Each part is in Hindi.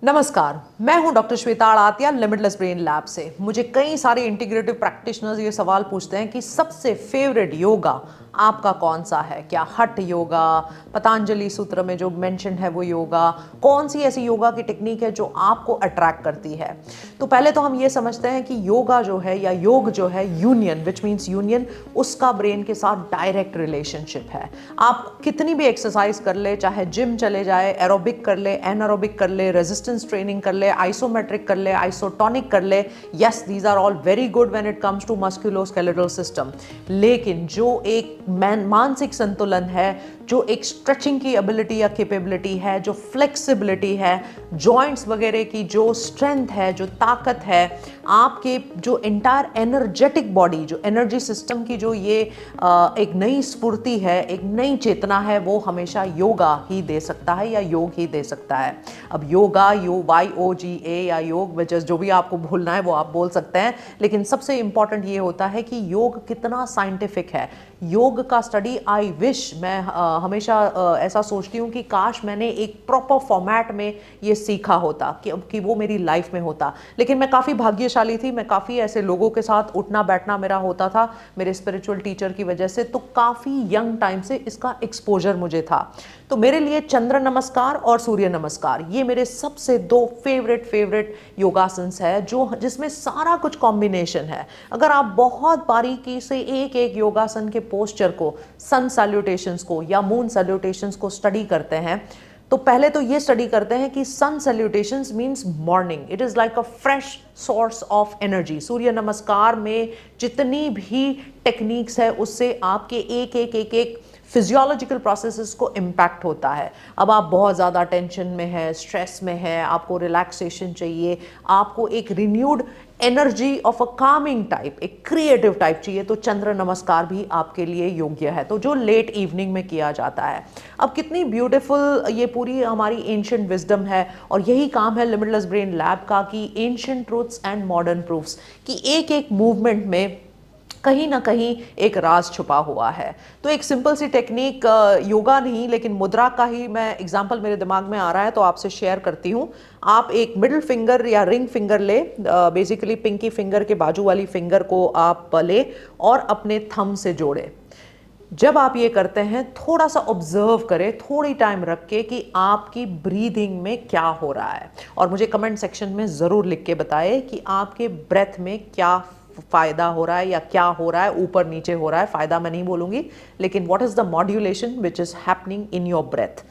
नमस्कार, मैं हूं doctor Shweta Adatia limitless brain lab से। मुझे कई सारे इंटीग्रेटिव प्रैक्टिशनर्स ये सवाल पूछते हैं कि सबसे फेवरेट योगा आपका कौन सा है? क्या हठ योगा, पतंजलि सूत्र में जो मेंशन है वो योगा, कौन सी ऐसी योगा की टेक्निक है जो आपको अट्रैक्ट करती है? तो पहले तो हम ये समझते हैं कि योगा जो है या योग जो है, यूनियन विच मीन्स यूनियन, उसका ब्रेन के साथ डायरेक्ट रिलेशनशिप है। आप कितनी भी एक्सरसाइज कर ले, चाहे जिम चले जाए, एरोबिक कर ले, एनारोबिक कर ले, रेजिस्टेंस ट्रेनिंग कर ले, आइसोमेट्रिक कर ले, आइसोटोनिक कर ले, yes these are all very good when it comes to musculoskeletal system. लेकिन जो एक मानसिक संतुलन है, जो एक स्ट्रेचिंग की एबिलिटी या कैपेबिलिटी है, जो फ्लेक्सिबिलिटी है, जॉइंट्स वगैरह की जो स्ट्रेंथ है, जो ताकत है, आपके जो एंटायर एनर्जेटिक बॉडी, जो एनर्जी सिस्टम की जो ये एक नई स्फूर्ति है, एक नई चेतना है, वो हमेशा योगा ही दे सकता है या योग ही दे सकता है। अब योगा YOGA या योग वजह जो भी आपको बोलना है वो आप बोल सकते हैं, लेकिन सबसे इंपॉर्टेंट ये होता है कि योग कितना साइंटिफिक है। योग का स्टडी आई विश, मैं हमेशा ऐसा सोचती हूँ कि काश मैंने एक प्रॉपर फॉर्मेट में ये सीखा होता कि वो मेरी लाइफ में होता। लेकिन मैं काफ़ी भाग्यशाली थी, मैं काफ़ी ऐसे लोगों के साथ उठना बैठना मेरा होता था मेरे स्पिरिचुअल टीचर की वजह से, तो काफ़ी यंग टाइम से इसका एक्सपोजर मुझे था। तो मेरे लिए चंद्र नमस्कार और सूर्य नमस्कार ये मेरे सबसे दो फेवरेट योगासन्स है, जो जिसमें सारा कुछ कॉम्बिनेशन है। अगर आप बहुत बारीकी से एक एक योगासन के पोस्चर को, सन सैल्यूटेशंस को या मून सैल्यूटेशंस को स्टडी करते हैं, तो पहले तो ये स्टडी करते हैं कि sun salutations means morning, it is like a fresh source of energy. Surya Namaskar में जितनी भी टेक्निक्स है उससे आपके एक फिजियोलॉजिकल प्रोसेसेस को इम्पैक्ट होता है। अब आप बहुत ज़्यादा टेंशन में है, स्ट्रेस में है, आपको रिलैक्सेशन चाहिए, आपको एक renewed energy of a Kameng type, एक क्रिएटिव टाइप चाहिए, तो चंद्र नमस्कार भी आपके लिए योग्य है, तो जो लेट इवनिंग में किया जाता है। अब कितनी ब्यूटीफुल ये पूरी हमारी एंशिएंट विजडम है, और यही काम है लिमिटलेस ब्रेन लैब का कि ancient truths and modern proofs, कि एक एक मूवमेंट में कहीं ना कहीं एक राज छुपा हुआ है। तो एक सिंपल सी टेक्निक, योगा नहीं लेकिन मुद्रा का ही मैं एग्जांपल मेरे दिमाग में आ रहा है तो आपसे शेयर करती हूँ। आप एक मिडिल फिंगर या रिंग फिंगर ले, बेसिकली पिंकी फिंगर के बाजू वाली फिंगर को आप ले और अपने थंब से जोड़े। जब आप ये करते हैं थोड़ा सा ऑब्जर्व करें, थोड़ी टाइम रख के, कि आपकी ब्रीदिंग में क्या हो रहा है, और मुझे कमेंट सेक्शन में ज़रूर लिख के बताएं कि आपके ब्रेथ में क्या फ़ायदा हो रहा है या क्या हो रहा है, ऊपर नीचे हो रहा है। फ़ायदा मैं नहीं बोलूँगी, लेकिन what is the modulation which is happening in your breath.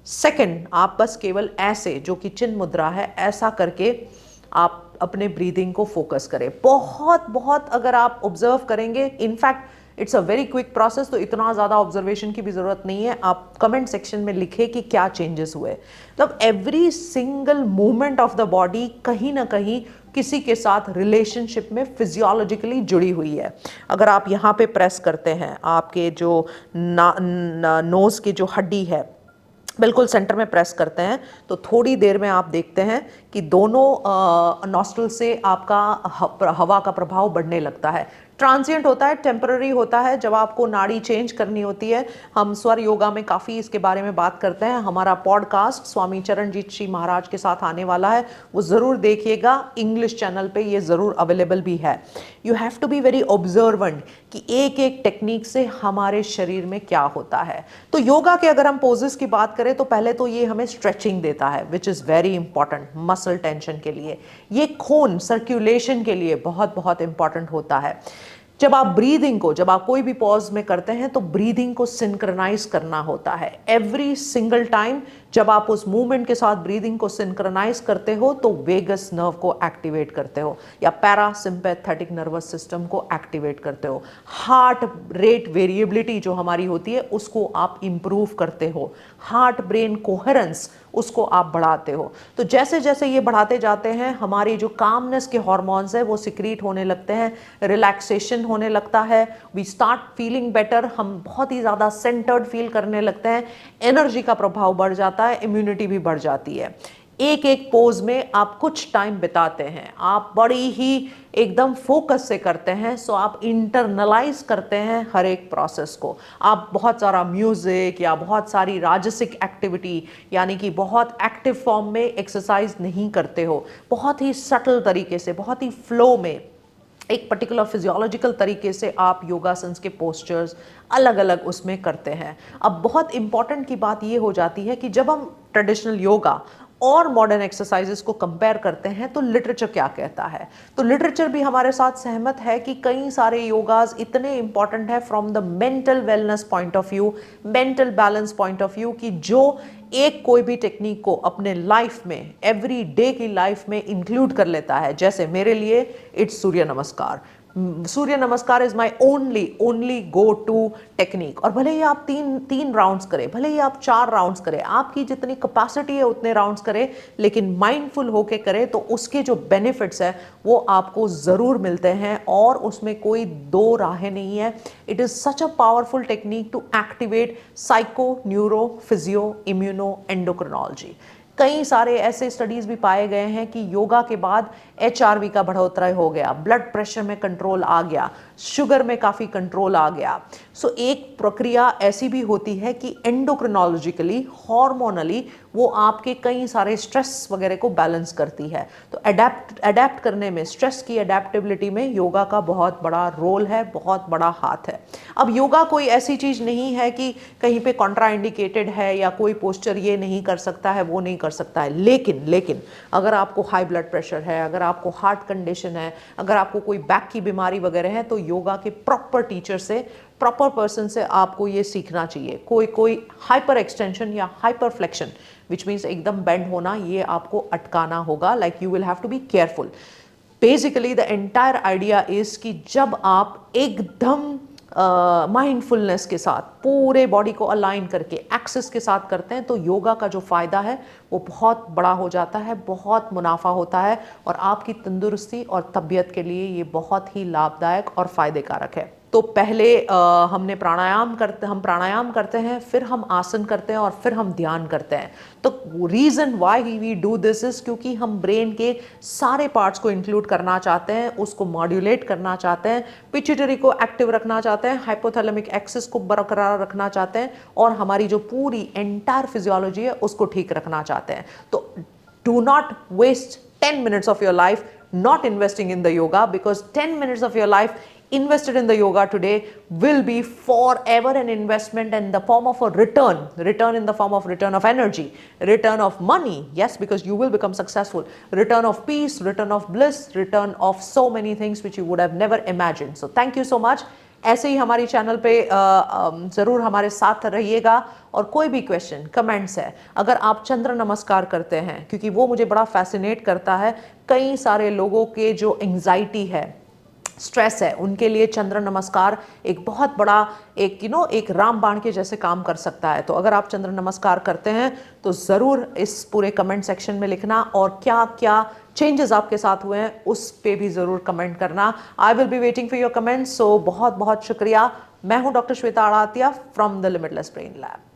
Second, आप बस केवल ऐसे, जो कि चिन्ह मुद्रा है, ऐसा करके आप अपने ब्रीदिंग को फोकस करें। बहुत बहुत अगर आप ऑब्जर्व करेंगे, in fact it's a very quick process, तो इतना ज़्यादा ऑब्जर्वेशन की भी ज़रूरत नहीं है। आप कमेंट सेक्शन में लिखें कि क्या चेंजेस हुए। मतलब every single movement of the body कहीं ना कहीं किसी के साथ रिलेशनशिप में फिजियोलॉजिकली जुड़ी हुई है। अगर आप यहाँ पे प्रेस करते हैं, आपके जो नोज़ की जो हड्डी है, बिल्कुल सेंटर में प्रेस करते हैं, तो थोड़ी देर में आप देखते हैं कि दोनों नॉस्ट्रल से आपका हवा का प्रभाव बढ़ने लगता है। ट्रांजिएंट होता है, टेम्पररी होता है, जब आपको नाड़ी चेंज करनी होती है। हम स्वर योगा में काफ़ी इसके बारे में बात करते हैं। हमारा पॉडकास्ट स्वामी चरणजीत श्री महाराज के साथ आने वाला है, वो ज़रूर देखिएगा। इंग्लिश चैनल पे ये ज़रूर अवेलेबल भी है। You have to be very observant कि एक एक टेक्निक से हमारे शरीर में क्या होता है। तो योगा के अगर हम पोजेस की बात करें तो पहले तो ये हमें स्ट्रेचिंग देता है, which is very important muscle tension के लिए। ये खून सर्कुलेशन के लिए बहुत बहुत इंपॉर्टेंट होता है। जब आप ब्रीदिंग को, जब आप कोई भी पॉज में करते हैं तो ब्रीदिंग को सिंक्रोनाइज करना होता है। एवरी सिंगल टाइम जब आप उस मूवमेंट के साथ ब्रीदिंग को सिंक्रोनाइज करते हो तो वेगस नर्व को एक्टिवेट करते हो या पैरासिम्पैथेटिक नर्वस सिस्टम को एक्टिवेट करते हो। हार्ट रेट वेरिएबिलिटी जो हमारी होती है उसको आप इंप्रूव करते हो। हार्ट ब्रेन कोहेरेंस उसको आप बढ़ाते हो। तो जैसे जैसे ये बढ़ाते जाते हैं, हमारी जो कामनेस के हार्मोन्स है वो सिक्रीट होने लगते हैं, रिलैक्सेशन होने लगता है, वी स्टार्ट फीलिंग बेटर, हम बहुत ही ज़्यादा सेंटर्ड फील करने लगते हैं, एनर्जी का प्रभाव बढ़ जाता है, इम्यूनिटी भी बढ़ जाती है। एक एक पोज में आप कुछ टाइम बिताते हैं, आप बड़ी ही एकदम फोकस से करते हैं, सो आप इंटरनलाइज करते हैं हर एक प्रोसेस को। आप बहुत सारा म्यूजिक या बहुत सारी राजसिक एक्टिविटी यानी कि बहुत एक्टिव फॉर्म में एक्सरसाइज नहीं करते हो, बहुत ही सटल तरीके से, बहुत ही फ्लो में, एक पर्टिकुलर फिजियोलॉजिकल तरीके से आप योगासन्स के पोस्चर्स अलग अलग उसमें करते हैं। अब बहुत इंपॉर्टेंट की बात ये हो जाती है कि जब हम ट्रेडिशनल योगा और मॉडर्न एक्सरसाइजेस को कंपेयर करते हैं तो लिटरेचर क्या कहता है, तो लिटरेचर भी हमारे साथ सहमत है कि कई सारे योगास इतने इंपॉर्टेंट है from the mental wellness point of view, mental balance point of view, कि जो एक कोई भी टेक्निक को अपने लाइफ में, एवरी डे की लाइफ में इंक्लूड कर लेता है। जैसे मेरे लिए it's Surya Namaskar. Surya Namaskar is my only go to technique. और भले ही आप तीन राउंड्स करें, भले ही आप 4 राउंड्स करें, आपकी जितनी कैपेसिटी है उतने राउंड्स करें, लेकिन माइंडफुल होके करें तो उसके जो बेनिफिट्स है वो आपको ज़रूर मिलते हैं और उसमें कोई दो राहें नहीं है। It is such a powerful technique to activate psycho, neuro, physio, immuno, endocrinology. कई सारे ऐसे स्टडीज भी पाए गए हैं कि योगा के बाद HRV का बढ़ोतरी हो गया, ब्लड प्रेशर में कंट्रोल आ गया, शुगर में काफ़ी कंट्रोल आ गया। सो एक प्रक्रिया ऐसी भी होती है कि एंडोक्रिनोलॉजिकली, हार्मोनली वो आपके कई सारे स्ट्रेस वगैरह को बैलेंस करती है। तो अडेप्ट करने में, स्ट्रेस की अडेप्टेबिलिटी में योगा का बहुत बड़ा रोल है, बहुत बड़ा हाथ है। अब योगा कोई ऐसी चीज़ नहीं है कि कहीं पे कॉन्ट्राइंडिकेटेड है या कोई पोस्चर ये नहीं कर सकता है, वो नहीं कर सकता है। लेकिन अगर आपको हाई ब्लड प्रेशर है, अगर आपको हार्ट कंडीशन है, अगर आपको कोई बैक की बीमारी वगैरह है, तो योगा के प्रॉपर टीचर से, प्रॉपर पर्सन से आपको ये सीखना चाहिए। कोई हाइपर एक्सटेंशन या हाइपर फ्लेक्शन विच मीन्स एकदम बेंड होना, ये आपको अटकाना होगा। Like you will have to be careful. Basically the entire idea is कि जब आप एकदम माइंडफुलनेस के साथ पूरे बॉडी को अलाइन करके एक्सेस के साथ करते हैं तो योगा का जो फ़ायदा है वो बहुत बड़ा हो जाता है, बहुत मुनाफा होता है और आपकी तंदुरुस्ती और तबीयत के लिए ये बहुत ही लाभदायक और फ़ायदे कारक है। तो पहले हम प्राणायाम करते हैं, फिर हम आसन करते हैं और फिर हम ध्यान करते हैं। तो reason why we do this is क्योंकि हम ब्रेन के सारे पार्ट्स को इंक्लूड करना चाहते हैं, उसको मॉड्यूलेट करना चाहते हैं, पिट्यूटरी को एक्टिव रखना चाहते हैं, हाइपोथैलेमिक एक्सिस को बरकरार रखना चाहते हैं और हमारी जो पूरी एंटायर फिजियोलॉजी है उसको ठीक रखना चाहते हैं। तो do not waste 10 minutes of your life not investing in the yoga, because 10 minutes of your life invested in the yoga today will be forever an investment in the form of a return in the form of return of energy, return of money, yes, because you will become successful, return of peace, return of bliss, return of so many things which you would have never imagined. So thank you so much. ऐसे ही हमारी चैनल पे ज़रूर हमारे साथ रहिएगा और कोई भी क्वेश्चन, कमेंट्स है, अगर आप चंद्र नमस्कार करते हैं, क्योंकि वो मुझे बड़ा फैसिनेट करता है, कई सारे लोगों के जो एंग्जाइटी है, स्ट्रेस है, उनके लिए चंद्र नमस्कार एक बहुत बड़ा एक रामबाण के जैसे काम कर सकता है। तो अगर आप चंद्र नमस्कार करते हैं तो ज़रूर इस पूरे कमेंट सेक्शन में लिखना और क्या क्या चेंजेस आपके साथ हुए हैं उस पे भी ज़रूर कमेंट करना। I will be waiting for your comments. So बहुत बहुत शुक्रिया। मैं हूँ doctor Shweta Adatia from the limitless brain lab.